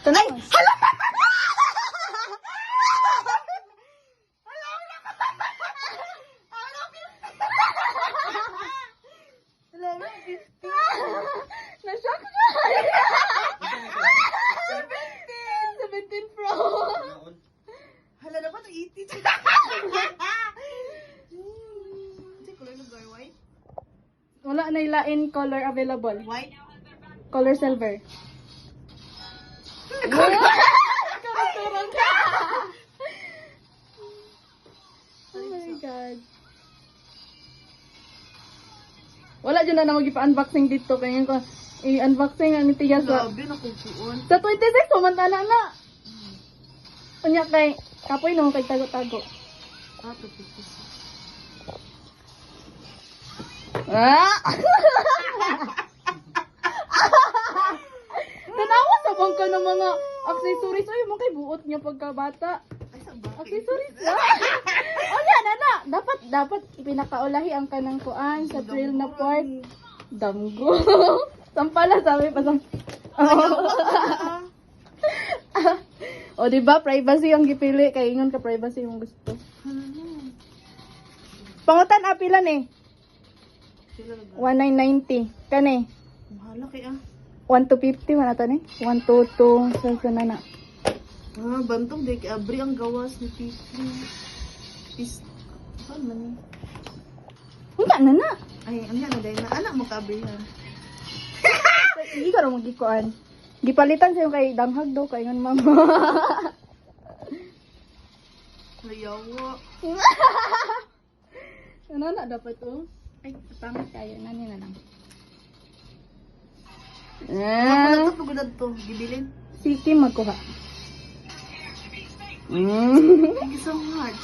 Tanay. Hala! Na-shock ka! 17 Pro. Hala na ba ito 80? Color lugar white? Wala na ilain color available. White? Color silver. Karang-karang ka! Oh my God. Wala dyan na nang mag-unboxing dito. Kaya ko i-unboxing ang tiya sa... Grabe, nakukuon. Sa 26, pumantala na. Kunya kay... Kapoy no, kay tago-tago. Ah, 256. Ah! Tanawa sa bang ka ng mga accessories. Ay, mo kay buot niya pagkabata. Ay, saan ba? Accessories na. O yan, na. Dapat ipinakaulahi ang kanang kuan sa trail na part. Damgo. Sampala, sabi pa sa... O, diba? Privacy ang gipili. Kaya ingon ka privacy yung gusto. Pangutan, apilan eh. 1990. Kani? Mahala kaya. 1 to 50 man ata ni. 1 to 2 sa na. Ah, bantong day abri ang gawas ni Pitri. Saan man ni? Wala na. Ay, ano yan, day na. Anak mo kabri ha. Hindi ka rin magikuan. Gipalitan sa'yo kay danghag daw. Kaya nga mama. Nayawa. Ano na dapat to? Ay, pangit kayo. Nani na lang. Ano to pagod to? Gibilin? Si Kim magkuha. Thank you so much.